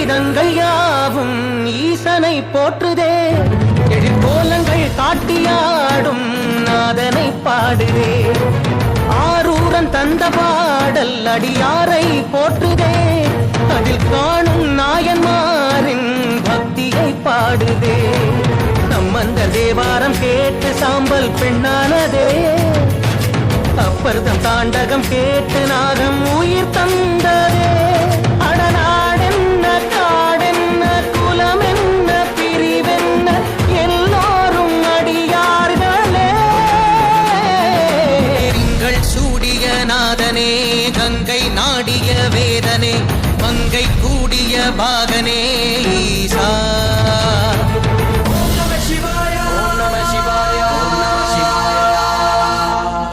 வேதங்கள் யாவும் ஈசனை போற்றுதே, எழிற்கோலங்கள் காட்டியாடும் நாதனை பாடுதே. ஆரூரன் தந்த பாடல் அடியாரை போற்றுதே, அதில் காணும் நாயன்மாரின் பக்தியை பாடுதே. சம்பந்த தேவாரம் கேட்டு சாம்பல் பெண்ணானதே, அப்பர்தம் தாண்டகம் கேட்டு நாகம் உயிர் தந்ததே. அடநாடென்ன காடென்ன குலம் என்ன பிரிவென்ன எல்லோரும் அடியார்களே. திங்கள் சூடிய நாதனே கங்கை நாடிய வேதனே மங்கை கூடிய பாகனே